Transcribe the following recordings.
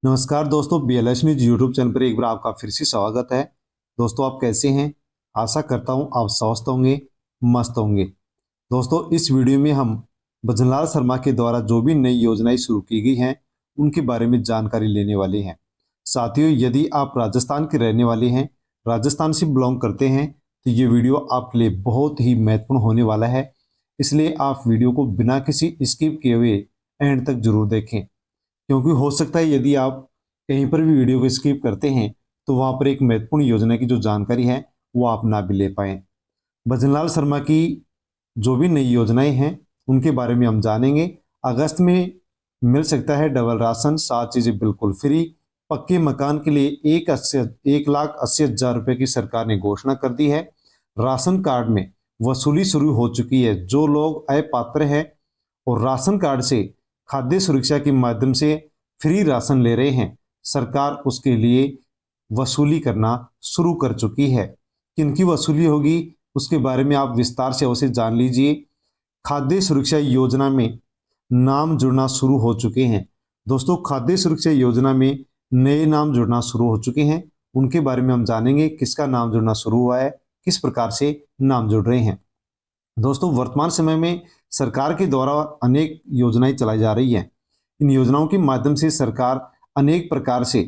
नमस्कार दोस्तों, BLS news YouTube channel पर एक बार आपका फिर से स्वागत है। दोस्तों, आप कैसे हैं? आशा करता हूं आप स्वस्थ होंगे, मस्त होंगे। दोस्तों, इस वीडियो में हम भजनलाल शर्मा के द्वारा जो भी नई योजनाएं शुरू की गई हैं उनके बारे में जानकारी लेने वाले हैं। साथियों, यदि आप राजस्थान के रहने वाले हैं, राजस्थान से बिलोंग करते हैं, तो ये वीडियो आपके लिए बहुत ही महत्वपूर्ण होने वाला है। इसलिए आप वीडियो को बिना किसी स्किप किए हुए एंड तक जरूर देखें, क्योंकि हो सकता है यदि आप कहीं पर भी वीडियो को स्किप करते हैं तो वहां पर एक महत्वपूर्ण योजना की जो जानकारी है वो आप ना भी ले पाए। भजनलाल शर्मा की जो भी नई योजनाएं हैं उनके बारे में हम जानेंगे। अगस्त में मिल सकता है डबल राशन, 7 चीजें बिल्कुल फ्री। पक्के मकान के लिए 1,80,000 रुपए की सरकार ने घोषणा कर दी है। राशन कार्ड में वसूली शुरू हो चुकी है। जो लोग अपात्र हैं और राशन कार्ड से खाद्य सुरक्षा के माध्यम से फ्री राशन ले रहे हैं, सरकार उसके लिए वसूली करना शुरू कर चुकी है। किनकी वसूली होगी उसके बारे में आप विस्तार से अवश्य जान लीजिए। खाद्य सुरक्षा योजना में नाम जुड़ना शुरू हो चुके हैं। दोस्तों, खाद्य सुरक्षा योजना में नए नाम जुड़ना शुरू हो चुके हैं। उनके बारे में हम जानेंगे, किसका नाम जुड़ना शुरू हुआ है, किस प्रकार से नाम जुड़ रहे हैं। दोस्तों, वर्तमान समय में सरकार के द्वारा अनेक योजनाएं चलाई जा रही हैं। इन योजनाओं के माध्यम से सरकार अनेक प्रकार से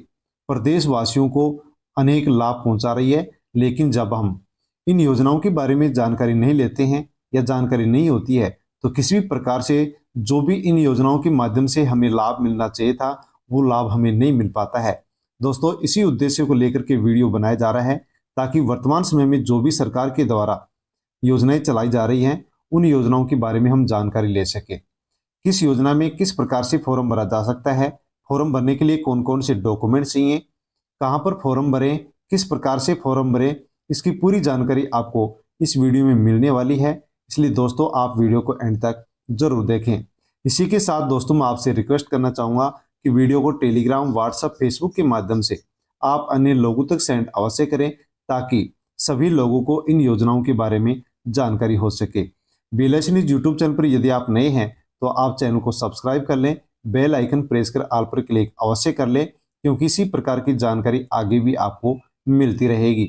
प्रदेशवासियों को अनेक लाभ पहुंचा रही है। लेकिन जब हम इन योजनाओं के बारे में जानकारी नहीं लेते हैं या जानकारी नहीं होती है तो किसी भी प्रकार से जो भी इन योजनाओं के माध्यम से हमें लाभ मिलना चाहिए था वो लाभ हमें नहीं मिल पाता है। दोस्तों, इसी उद्देश्य को लेकर के वीडियो बनाया जा रहा है ताकि वर्तमान समय में जो भी सरकार के द्वारा योजनाएं चलाई जा रही हैं उन योजनाओं के बारे में हम जानकारी ले सकें। किस योजना में किस प्रकार से फॉर्म भरा जा सकता है, फॉर्म भरने के लिए कौन कौन से डॉक्यूमेंट चाहिए, कहां पर फॉर्म भरें, किस प्रकार से फॉर्म भरें, इसकी पूरी जानकारी आपको इस वीडियो में मिलने वाली है। इसलिए दोस्तों, आप वीडियो को एंड तक जरूर देखें। इसी के साथ दोस्तों, मैं आपसे रिक्वेस्ट करना चाहूँगा कि वीडियो को टेलीग्राम, व्हाट्सएप, फेसबुक के माध्यम से आप अन्य लोगों तक सेंड अवश्य करें ताकि सभी लोगों को इन योजनाओं के बारे में जानकारी हो सके। BLS न्यूज यूट्यूब चैनल पर यदि आप नए हैं तो आप चैनल को सब्सक्राइब कर लें, बेल आइकन प्रेस कर ऑल पर क्लिक अवश्य कर लें, क्योंकि इसी प्रकार की जानकारी आगे भी आपको मिलती रहेगी।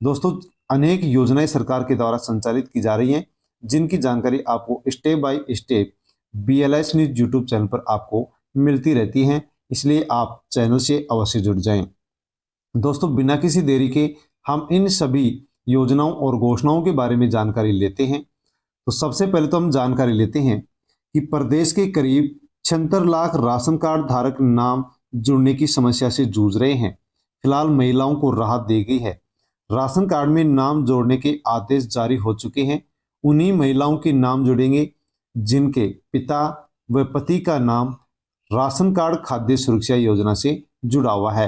दोस्तों, अनेक योजनाएं सरकार के द्वारा संचालित की जा रही हैं जिनकी जानकारी आपको step by step BLS news YouTube channel पर आपको मिलती रहती हैं। इसलिए आप चैनल से अवश्य जुड़ जाएं। दोस्तों, बिना किसी देरी के हम इन सभी योजनाओं और घोषणाओं के बारे में जानकारी लेते हैं। तो सबसे पहले तो हम जानकारी लेते हैं कि प्रदेश के करीब 76 लाख राशन कार्ड धारक नाम जुड़ने की समस्या से जूझ रहे हैं। फिलहाल महिलाओं को राहत दी गई है। राशन कार्ड में नाम जोड़ने के आदेश जारी हो चुके हैं। उन्हीं महिलाओं के नाम जुड़ेंगे जिनके पिता व पति का नाम राशन कार्ड खाद्य सुरक्षा योजना से जुड़ा हुआ है।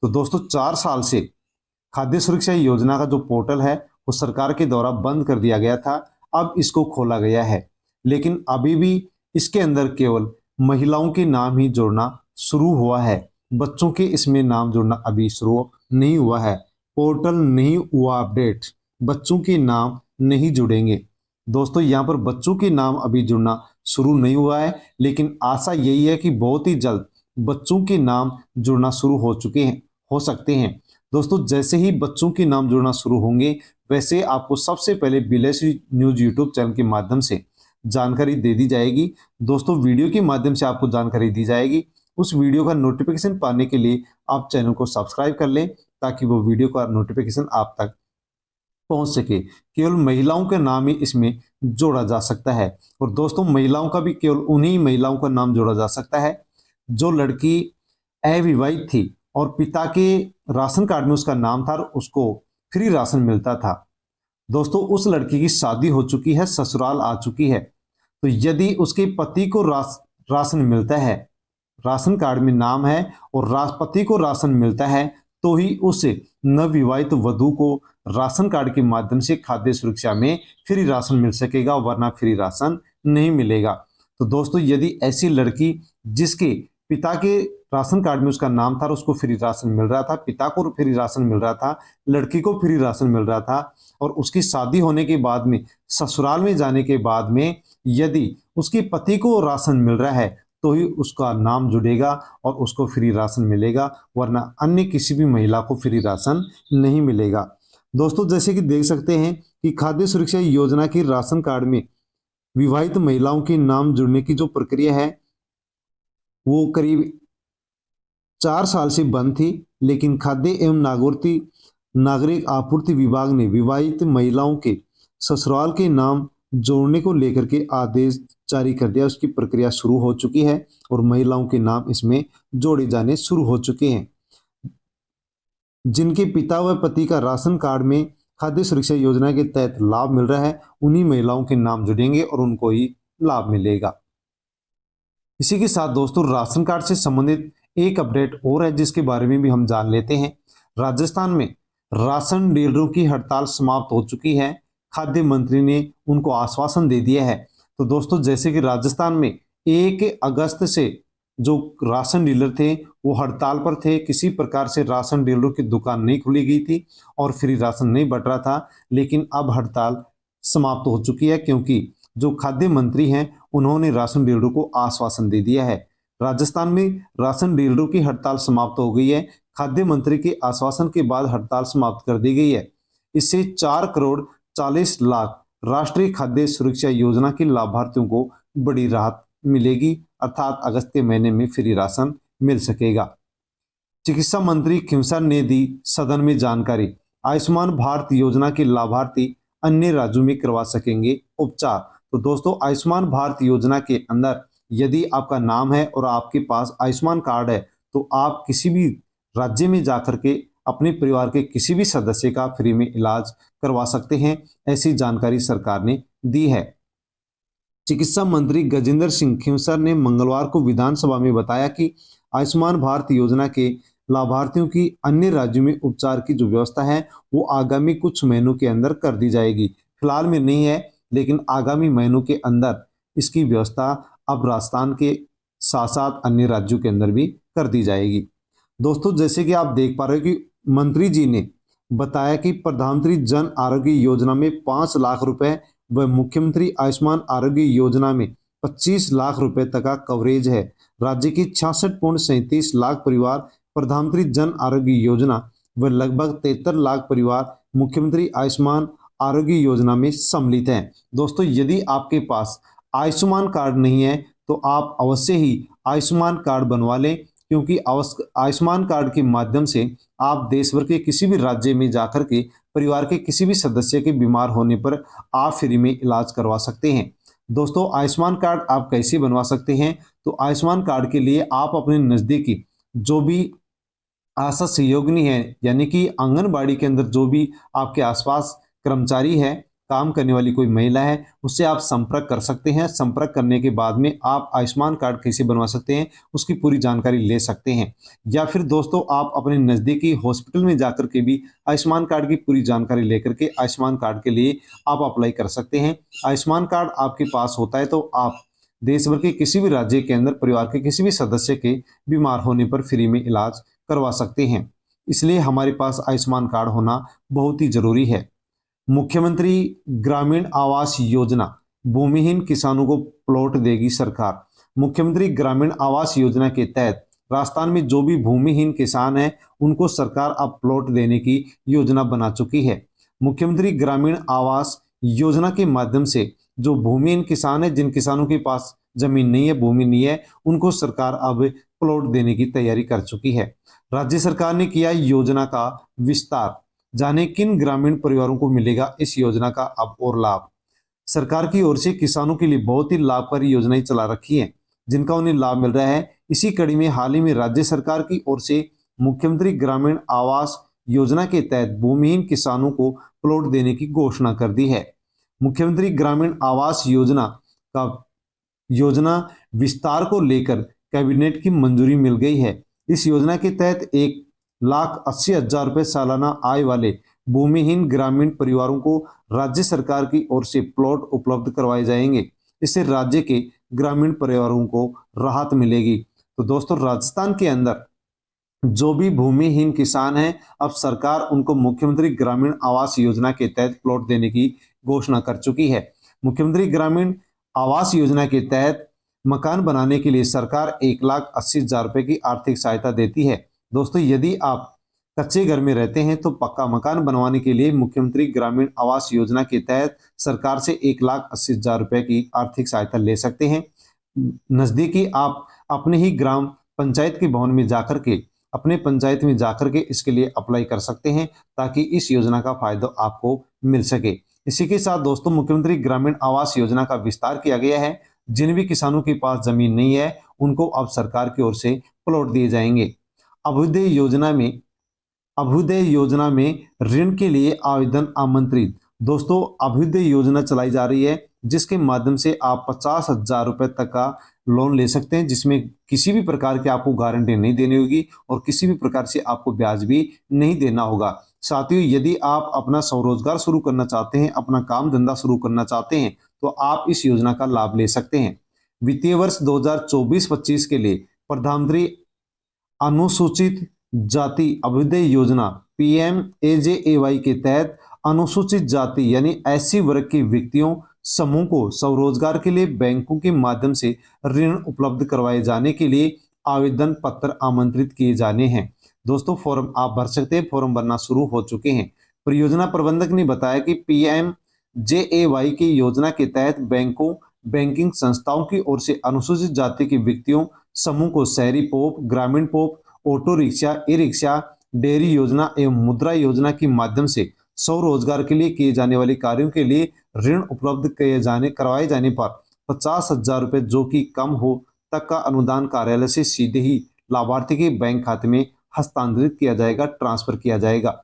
तो दोस्तों, 4 साल से खाद्य सुरक्षा योजना का जो पोर्टल है वो सरकार के द्वारा बंद कर दिया गया था। अब इसको खोला गया है, लेकिन अभी भी इसके अंदर केवल महिलाओं के नाम ही जोड़ना शुरू हुआ है। बच्चों के इसमें नाम जोड़ना अभी शुरू नहीं हुआ है। पोर्टल नहीं हुआ अपडेट, बच्चों के नाम नहीं जुड़ेंगे। दोस्तों, यहाँ पर बच्चों के नाम अभी जुड़ना शुरू नहीं हुआ है, लेकिन आशा यही है कि बहुत ही जल्द बच्चों के नाम जुड़ना शुरू हो सकते हैं। दोस्तों, जैसे ही बच्चों के नाम जुड़ना शुरू होंगे वैसे आपको सबसे पहले BLS न्यूज यूट्यूब चैनल के माध्यम से जानकारी दे दी जाएगी। दोस्तों, वीडियो के माध्यम से आपको जानकारी दी जाएगी। उस वीडियो का नोटिफिकेशन पाने के लिए आप चैनल को सब्सक्राइब कर लें ताकि वो वीडियो का नोटिफिकेशन आप तक पहुंच सके। केवल महिलाओं का नाम ही इसमें जोड़ा जा सकता है। और दोस्तों, महिलाओं का भी केवल उन्हीं महिलाओं का नाम जोड़ा जा सकता है जो लड़की अविवाहित थी और पिता के राशन कार्ड में उसका नाम था और उसको फ्री राशन मिलता था। दोस्तों, उस लड़की की शादी हो चुकी है, ससुराल आ चुकी है, तो यदि उसके पति को राशन मिलता है, राशन कार्ड में नाम है और पति को राशन मिलता है, तो ही उस नवविवाहित वधु को राशन कार्ड के माध्यम से खाद्य सुरक्षा में फ्री राशन मिल सकेगा, वरना फ्री राशन नहीं मिलेगा। तो दोस्तों, यदि ऐसी लड़की जिसके पिता के राशन कार्ड में उसका नाम था और उसको फ्री राशन मिल रहा था, पिता को फ्री राशन मिल रहा था, लड़की को फ्री राशन मिल रहा था, और उसकी शादी होने के बाद में ससुराल में जाने के बाद में यदि उसके पति को राशन मिल रहा है तो ही उसका नाम जुड़ेगा और उसको फ्री राशन मिलेगा, वरना अन्य किसी भी महिला को फ्री राशन नहीं मिलेगा। दोस्तों, जैसे कि देख सकते हैं कि खाद्य सुरक्षा योजना की राशन कार्ड में विवाहित महिलाओं के नाम जुड़ने की जो प्रक्रिया है वो करीब 4 साल से बंद थी, लेकिन खाद्य एवं नागरिक आपूर्ति विभाग ने विवाहित महिलाओं के ससुराल के नाम जोड़ने को लेकर के आदेश जारी कर दिया। उसकी प्रक्रिया शुरू हो चुकी है और महिलाओं के नाम इसमें जोड़े जाने शुरू हो चुके हैं। जिनके पिता व पति का राशन कार्ड में खाद्य सुरक्षा योजना के तहत लाभ मिल रहा है, उन्हीं महिलाओं के नाम जुड़ेंगे और उनको ही लाभ मिलेगा। इसी के साथ दोस्तों, राशन कार्ड से संबंधित एक अपडेट और है जिसके बारे में भी हम जान लेते हैं। राजस्थान में राशन डीलरों की हड़ताल समाप्त हो चुकी है। खाद्य मंत्री ने उनको आश्वासन दे दिया है। तो दोस्तों, जैसे कि राजस्थान में 1 अगस्त से जो राशन डीलर थे वो हड़ताल पर थे। किसी प्रकार से राशन डीलरों की दुकान नहीं खुली गई थी और फ्री राशन नहीं बंट रहा था, लेकिन अब हड़ताल समाप्त हो चुकी है, क्योंकि जो खाद्य मंत्री हैं उन्होंने राशन डीलरों को आश्वासन दे दिया है। राजस्थान में राशन डीलरों की हड़ताल समाप्त हो गई है। खाद्य मंत्री के आश्वासन के बाद हड़ताल समाप्त कर दी गई है। इससे 4 करोड़ 40 लाख राष्ट्रीय खाद्य सुरक्षा योजना के लाभार्थियों को बड़ी राहत मिलेगी, अर्थात अगस्त के महीने में फ्री राशन मिल सकेगा। चिकित्सा मंत्री खींवसर ने दी सदन में जानकारी। आयुष्मान भारत योजना के लाभार्थी अन्य राज्यों में करवा सकेंगे उपचार। तो दोस्तों, आयुष्मान भारत योजना के अंदर यदि आपका नाम है और आपके पास आयुष्मान कार्ड है तो आप किसी भी राज्य में जाकर के अपने परिवार के किसी भी सदस्य का फ्री में इलाज करवा सकते हैं। ऐसी जानकारी सरकार ने दी है। चिकित्सा मंत्री गजेंद्र सिंह खींवसर ने मंगलवार को विधानसभा में बताया कि आयुष्मान भारत योजना के लाभार्थियों की अन्य राज्यों में उपचार की जो व्यवस्था है वो आगामी कुछ महीनों के अंदर कर दी जाएगी। फिलहाल में नहीं है, लेकिन आगामी महीनों के अंदर इसकी व्यवस्था अब राजस्थान के साथ साथ अन्य राज्यों के अंदर भी कर दी जाएगी। दोस्तों, जैसे कि आप देख पा रहे हो कि मंत्री जी ने बताया कि प्रधानमंत्री जन आरोग्य योजना में 5 लाख रुपए व मुख्यमंत्री आयुष्मान आरोग्य योजना में 25 लाख रुपए तक का कवरेज है। राज्य की 66.37 लाख परिवार प्रधानमंत्री जन आरोग्य योजना व लगभग 73 लाख परिवार मुख्यमंत्री आयुष्मान आरोग्य योजना में सम्मिलित हैं। दोस्तों, यदि आपके पास आयुष्मान कार्ड नहीं है तो आप अवश्य ही आयुष्मान कार्ड बनवा लें, क्योंकि आयुष्मान कार्ड के माध्यम से आप देश भर के किसी भी राज्य में जाकर के परिवार के किसी भी सदस्य के बीमार होने पर आप फ्री में इलाज करवा सकते हैं। दोस्तों, आयुष्मान कार्ड आप कैसे बनवा सकते हैं? तो आयुष्मान कार्ड के लिए आप अपने नज़दीकी जो भी आशा सहयोगिनी है, यानी कि आंगनबाड़ी के अंदर जो भी आपके आसपास कर्मचारी है, काम करने वाली कोई महिला है, उससे आप संपर्क कर सकते हैं। संपर्क करने के बाद में आप आयुष्मान कार्ड कैसे बनवा सकते हैं उसकी पूरी जानकारी ले सकते हैं। या फिर दोस्तों, आप अपने नज़दीकी हॉस्पिटल में जाकर के भी आयुष्मान कार्ड की पूरी जानकारी लेकर के आयुष्मान कार्ड के लिए आप अप्लाई कर सकते हैं। आयुष्मान कार्ड आपके पास होता है तो आप देश भर के किसी भी राज्य के अंदर परिवार के किसी भी सदस्य के बीमार होने पर फ्री में इलाज करवा सकते हैं। इसलिए हमारे पास आयुष्मान कार्ड होना बहुत ही जरूरी है। मुख्यमंत्री ग्रामीण आवास योजना, भूमिहीन किसानों को प्लॉट देगी सरकार। मुख्यमंत्री ग्रामीण आवास योजना के तहत राजस्थान में जो भी भूमिहीन किसान हैं उनको सरकार अब प्लॉट देने की योजना बना चुकी है। मुख्यमंत्री ग्रामीण आवास योजना के माध्यम से जो भूमिहीन किसान है, जिन किसानों के पास जमीन नहीं है, भूमि नहीं है, उनको सरकार अब प्लॉट देने की तैयारी कर चुकी है। राज्य सरकार ने किया योजना का विस्तार। जाने किन ग्रामीण परिवारों को मिलेगा इस योजना का अब और लाभ। सरकार की ओर से किसानों के लिए बहुत ही लाभकारी योजनाएं चला रखी हैं जिनका उन्हें लाभ मिल रहा है। इसी कड़ी में हाल ही में राज्य सरकार की ओर से मुख्यमंत्री ग्रामीण आवास योजना के तहत भूमिहीन किसानों को प्लॉट देने की घोषणा कर दी है। मुख्यमंत्री ग्रामीण आवास योजना विस्तार को लेकर कैबिनेट की मंजूरी मिल गई है। इस योजना के तहत 1,80,000 रुपये सालाना आय वाले भूमिहीन ग्रामीण परिवारों को राज्य सरकार की ओर से प्लॉट उपलब्ध करवाए जाएंगे। इससे राज्य के ग्रामीण परिवारों को राहत मिलेगी। तो दोस्तों, राजस्थान के अंदर जो भी भूमिहीन किसान हैं, अब सरकार उनको मुख्यमंत्री ग्रामीण आवास योजना के तहत प्लॉट देने की घोषणा कर चुकी है। मुख्यमंत्री ग्रामीण आवास योजना के तहत मकान बनाने के लिए सरकार 1,80,000 रुपये की आर्थिक सहायता देती है। दोस्तों, यदि आप कच्चे घर में रहते हैं तो पक्का मकान बनवाने के लिए मुख्यमंत्री ग्रामीण आवास योजना के तहत सरकार से 1,80,000 रुपये की आर्थिक सहायता ले सकते हैं। नज़दीकी आप अपने ही ग्राम पंचायत के भवन में जाकर के, अपने पंचायत में जाकर के इसके लिए अप्लाई कर सकते हैं, ताकि इस योजना का फायदा आपको मिल सके। इसी के साथ दोस्तों, मुख्यमंत्री ग्रामीण आवास योजना का विस्तार किया गया है। जिन भी किसानों के पास जमीन नहीं है उनको अब सरकार की ओर से प्लॉट दिए जाएंगे। अभ्युदय योजना में ऋण के लिए आवेदन आमंत्रित। दोस्तों, अभ्युदय योजना चलाई जा रही है, जिसके माध्यम से आप 50,000 रुपये तक का लोन ले सकते हैं, जिसमें किसी भी प्रकार की आपको गारंटी नहीं देनी होगी और किसी भी प्रकार से आपको ब्याज भी नहीं देना होगा। साथियों, यदि आप अपना स्वरोजगार शुरू करना चाहते हैं, अपना काम धंधा शुरू करना चाहते हैं, तो आप इस योजना का लाभ ले सकते हैं। वित्तीय वर्ष 2024-25 के लिए प्रधानमंत्री अनुसूचित जाति अभ्युदय योजना PMAJAY के तहत अनुसूचित जाति यानी SC वर्ग के व्यक्तियों समूह को स्वरोजगार के लिए बैंकों के माध्यम से ऋण उपलब्ध करवाए जाने के लिए आवेदन पत्र आमंत्रित किए जाने हैं। दोस्तों, फॉर्म आप भर सकते हैं, फॉर्म भरना शुरू हो चुके हैं। परियोजना प्रबंधक ने बताया कि PMJAY की योजना के तहत बैंकों, बैंकिंग संस्थाओं की ओर से अनुसूचित जाति के व्यक्तियों समूह को शहरी पोप, ग्रामीण pope, auto rickshaw, e rickshaw, dairy योजना एवं मुद्रा योजना के माध्यम से स्वरोजगार के लिए किए जाने वाले कार्यों के लिए ऋण उपलब्ध करवाए जाने पर 50,000 रुपये जो कि कम हो तक का अनुदान कार्यालय से सीधे ही लाभार्थी के बैंक खाते में हस्तांतरित किया जाएगा, ट्रांसफर किया जाएगा।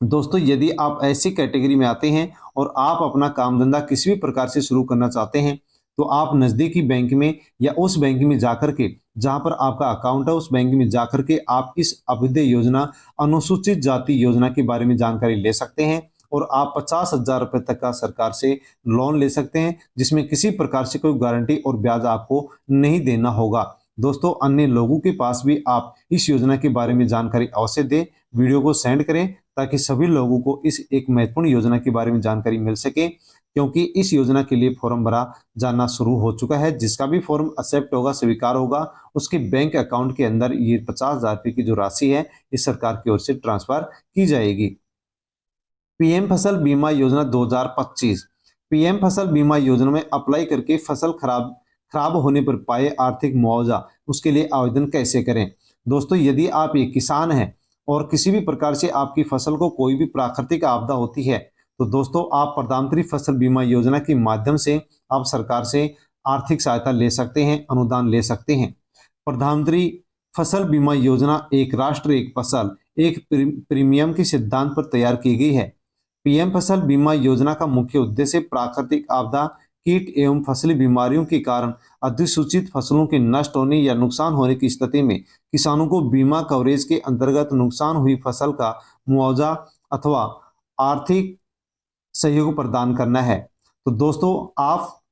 दोस्तों, यदि आप ऐसी कैटेगरी में आते हैं और आप अपना काम धंधा किसी भी प्रकार से शुरू करना चाहते हैं, तो आप नज़दीकी बैंक में या उस बैंक में जाकर के जहां पर आपका अकाउंट है, उस बैंक में जाकर के आप इस अभ्युदय योजना, अनुसूचित जाति योजना के बारे में जानकारी ले सकते हैं और आप 50,000 रुपये तक का सरकार से लोन ले सकते हैं, जिसमें किसी प्रकार से कोई गारंटी और ब्याज आपको नहीं देना होगा। दोस्तों, अन्य लोगों के पास भी आप इस योजना के बारे में जानकारी अवश्य दें, वीडियो को सेंड करें, ताकि सभी लोगों को इस एक महत्वपूर्ण योजना के बारे में जानकारी मिल सके, क्योंकि इस योजना के लिए फॉर्म भरा जाना शुरू हो चुका है। जिसका भी फॉर्म एक्सेप्ट होगा, स्वीकार होगा, उसके बैंक अकाउंट के अंदर ये 50,000 रुपये की जो राशि है इस सरकार की ओर से ट्रांसफर की जाएगी। पीएम फसल बीमा योजना 2025। पीएम फसल बीमा योजना में अप्लाई करके फसल खराब होने पर पाए आर्थिक मुआवजा, उसके लिए आवेदन कैसे करें। दोस्तों, यदि आप एक किसान हैं और किसी भी प्रकार से आपकी फसल को कोई भी प्राकृतिक आपदा होती है, तो दोस्तों आप प्रधानमंत्री फसल बीमा योजना के माध्यम से आप सरकार से आर्थिक सहायता ले सकते हैं, अनुदान ले सकते हैं। प्रधानमंत्री फसल बीमा योजना एक राष्ट्र एक फसल एक प्रीमियम के सिद्धांत पर तैयार की गई है। पीएम फसल बीमा योजना का मुख्य उद्देश्य प्राकृतिक आपदा, कीट एवं फसली बीमारियों के कारण अधिसूचित फसलों के नष्ट होने या नुकसान होने की स्थिति में किसानों को बीमा कवरेज के अंतर्गत नुकसान हुई फसल का मुआवजा अथवा आर्थिक सहयोग प्रदान करना है। तो दोस्तों, आप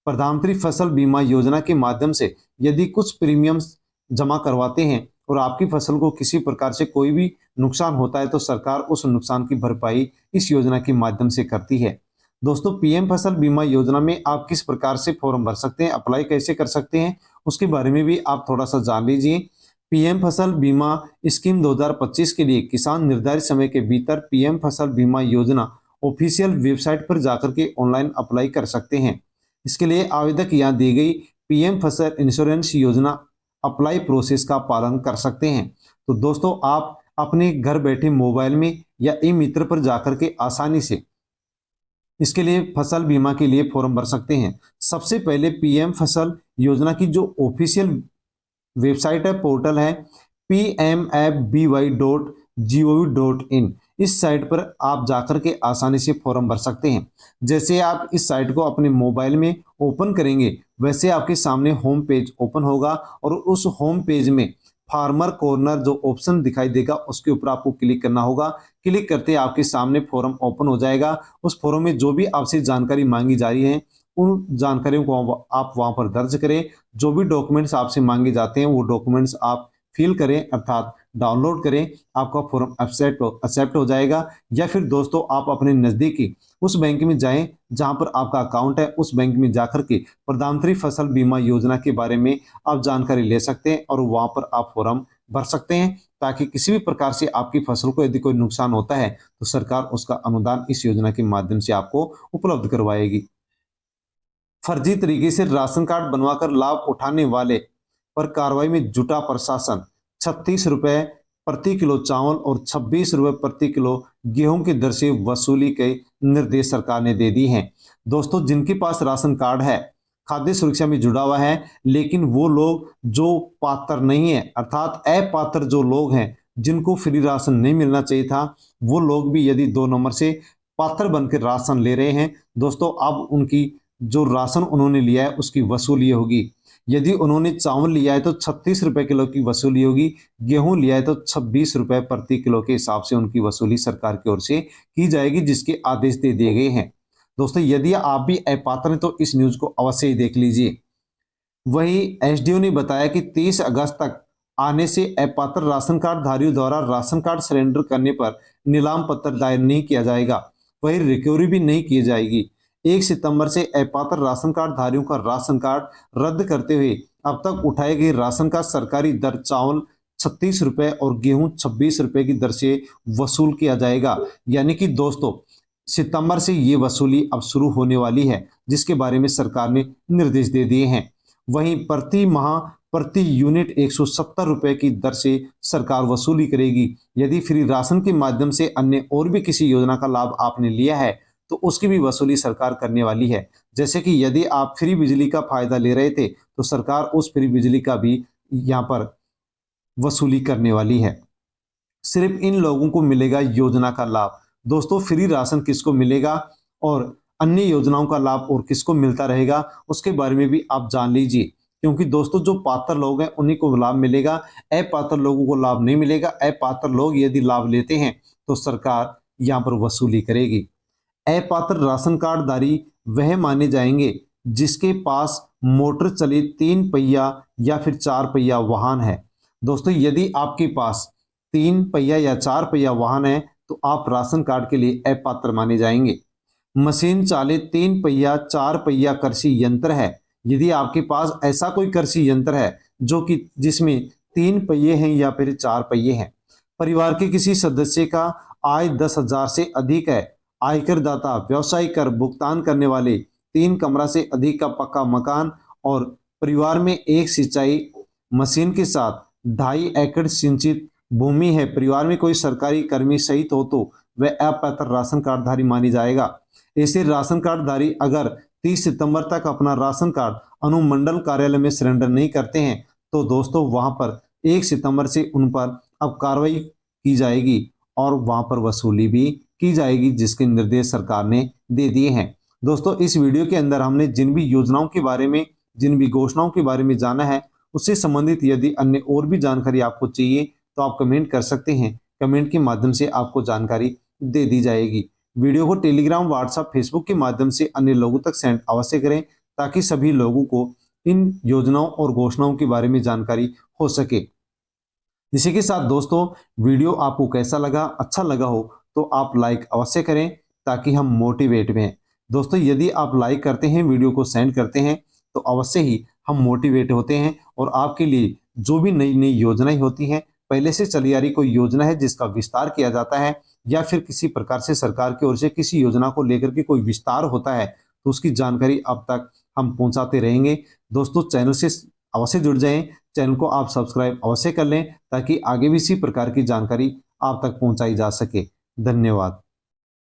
प्रधानमंत्री फसल बीमा योजना के माध्यम से यदि कुछ प्रीमियम्स जमा करवाते हैं और आपकी फसल को किसी प्रकार से कोई भी नुकसान होता है, तो सरकार उस नुकसान की भरपाई इस योजना के माध्यम से करती है। दोस्तों, पीएम फसल बीमा योजना में आप किस प्रकार से फॉर्म भर सकते हैं, अप्लाई कैसे कर सकते हैं, उसके बारे में भी आप थोड़ा सा जान लीजिए। पीएम फसल बीमा स्कीम 2025 के लिए किसान निर्धारित समय के भीतर पीएम फसल बीमा योजना ऑफिशियल वेबसाइट पर जाकर के ऑनलाइन अप्लाई कर सकते हैं। इसके लिए आवेदक यहाँ दी गई पीएम फसल इंश्योरेंस योजना अप्लाई प्रोसेस का पालन कर सकते हैं। तो दोस्तों, आप अपने घर बैठे मोबाइल में या ई मित्र पर जाकर के आसानी से इसके लिए फसल बीमा के लिए फॉर्म भर सकते हैं। सबसे पहले पीएम फसल योजना की जो ऑफिशियल वेबसाइट है, पोर्टल है pmfby.gov.in, इस साइट पर आप जाकर के आसानी से फॉर्म भर सकते हैं। जैसे आप इस साइट को अपने मोबाइल में ओपन करेंगे, वैसे आपके सामने होम पेज ओपन होगा और उस होम पेज में फार्मर कॉर्नर जो ऑप्शन दिखाई देगा उसके ऊपर आपको क्लिक करना होगा। क्लिक करते आपके सामने फॉर्म ओपन हो जाएगा। उस फॉर्म में जो भी आपसे जानकारी मांगी जा रही है उन जानकारियों को आप वहां पर दर्ज करें। जो भी डॉक्यूमेंट्स आपसे मांगे जाते हैं वो डॉक्यूमेंट्स आप फिल करें, अर्थात डाउनलोड करें, आपका फॉर्म एक्सेप्ट हो जाएगा। या फिर दोस्तों आप अपने नज़दीकी उस बैंक में जाएं जहां पर आपका अकाउंट है, उस बैंक में जाकर के प्रधानमंत्री फसल बीमा योजना के बारे में आप जानकारी ले सकते हैं और वहां पर आप फॉर्म भर सकते हैं, ताकि किसी भी प्रकार से आपकी फसल को यदि कोई नुकसान होता है तो सरकार उसका अनुदान इस योजना के माध्यम से आपको उपलब्ध करवाएगी। फर्जी तरीके से राशन कार्ड बनवाकर लाभ उठाने वाले पर कार्रवाई में जुटा प्रशासन। 36 रुपए प्रति किलो चावल और 26 रुपए प्रति किलो गेहूं की दर से वसूली के निर्देश सरकार ने दे दी हैं। दोस्तों जिनके पास राशन कार्ड है, खाद्य सुरक्षा में जुड़ा हुआ है, लेकिन वो लोग जो पात्र नहीं है, अर्थात अपात्र जो लोग हैं जिनको फ्री राशन नहीं मिलना चाहिए था, वो लोग भी यदि 2 नंबर से पात्र बनकर राशन ले रहे हैं, दोस्तों अब उनकी जो राशन उन्होंने लिया है उसकी वसूली होगी। यदि उन्होंने चावल लिया है तो 36 रुपए किलो की वसूली होगी, गेहूं लिया है तो 26 रुपए प्रति किलो के हिसाब से उनकी वसूली सरकार की ओर से की जाएगी, जिसके आदेश दे दिए गए हैं। दोस्तों यदि आप भी अपात्र हैं तो इस न्यूज को अवश्य ही देख लीजिए। वहीं एसडीओ ने बताया कि 30 अगस्त तक आने से अपात्र राशन कार्ड धारियों द्वारा राशन कार्ड सरेंडर करने पर नीलाम पत्र दायर नहीं किया जाएगा, वहीं रिकवरी भी नहीं की जाएगी। 1 सितंबर से अपात्र राशन कार्ड धारियों का राशन कार्ड रद्द करते हुए अब तक उठाए गए राशन का सरकारी दर चावल 36 रुपए और गेहूं 26 रुपए की दर से वसूल किया जाएगा। यानी कि दोस्तों सितंबर से ये वसूली अब शुरू होने वाली है, जिसके बारे में सरकार ने निर्देश दे दिए हैं। वहीं प्रति माह प्रति यूनिट 170 रुपए की दर से सरकार वसूली करेगी। यदि फ्री राशन के माध्यम से अन्य और भी किसी योजना का लाभ आपने लिया है तो उसकी भी वसूली सरकार करने वाली है। जैसे कि यदि आप फ्री बिजली का फायदा ले रहे थे तो सरकार उस फ्री बिजली का भी यहाँ पर वसूली करने वाली है। सिर्फ इन लोगों को मिलेगा योजना का लाभ। दोस्तों फ्री राशन किसको मिलेगा और अन्य योजनाओं का लाभ और किसको मिलता रहेगा उसके बारे में भी आप जान लीजिए, क्योंकि दोस्तों जो पात्र लोग हैं उन्हीं को लाभ मिलेगा, अपात्र लोगों को लाभ नहीं मिलेगा। अपात्र लोग यदि लाभ लेते हैं तो सरकार यहाँ पर वसूली करेगी। अपात्र राशन कार्डधारी वह माने जाएंगे जिसके पास मोटर चलित 3 पहिया या फिर 4 पहिया वाहन है। दोस्तों यदि आपके पास 3 पहिया या 4 पहिया वाहन है तो आप राशन कार्ड के लिए अपात्र माने जाएंगे। मशीन चालित 3 पहिया 4 पहिया कृषि यंत्र है। यदि आपके पास ऐसा कोई कृषि यंत्र है जो कि जिसमें 3 पहिए हैं या फिर 4 पहिए हैं, परिवार के किसी सदस्य का आय 10,000 से अधिक है, आयकर दाता, व्यवसायिक कर भुगतान करने वाले, 3 कमरा से अधिक का पक्का मकान और परिवार में एक सिंचाई मशीन के साथ 2.5 एकड़ सिंचित भूमि है, परिवार में कोई सरकारी कर्मी सहित हो तो वह अपात्र राशन कार्डधारी मानी जाएगा। ऐसे राशन कार्डधारी अगर 30 सितंबर तक अपना राशन कार्ड अनुमंडल कार्यालय में सरेंडर नहीं करते हैं तो दोस्तों वहां पर 1 सितंबर से उन पर अब कार्रवाई की जाएगी और वहां पर वसूली भी की जाएगी, जिसके निर्देश सरकार ने दे दिए हैं। दोस्तों इस वीडियो के अंदर हमने जिन भी योजनाओं के बारे में, जिन भी घोषणाओं के बारे में जाना है, उससे संबंधित यदि अन्य और भी जानकारी आपको चाहिए तो आप कमेंट कर सकते हैं। कमेंट के माध्यम से आपको जानकारी दे दी जाएगी। वीडियो को टेलीग्राम, व्हाट्सएप, फेसबुक के माध्यम से अन्य लोगों तक सेंड अवश्य करें, ताकि सभी लोगों को इन योजनाओं और घोषणाओं के बारे में जानकारी हो सके। इसी के साथ दोस्तों वीडियो आपको कैसा लगा, अच्छा लगा हो तो आप लाइक अवश्य करें ताकि हम मोटिवेट में। दोस्तों यदि आप लाइक करते हैं, वीडियो को सेंड करते हैं तो अवश्य ही हम मोटिवेट होते हैं और आपके लिए जो भी नई नई योजनाएं होती हैं, पहले से चली आ रही कोई योजना है जिसका विस्तार किया जाता है या फिर किसी प्रकार से सरकार की ओर से किसी योजना को लेकर के कोई विस्तार होता है तो उसकी जानकारी अब तक हम पहुंचाते रहेंगे। दोस्तों चैनल से अवश्य जुड़ जाएं, चैनल को आप सब्सक्राइब अवश्य कर लें ताकि आगे भी इसी प्रकार की जानकारी आप तक पहुंचाई जा सके। धन्यवाद।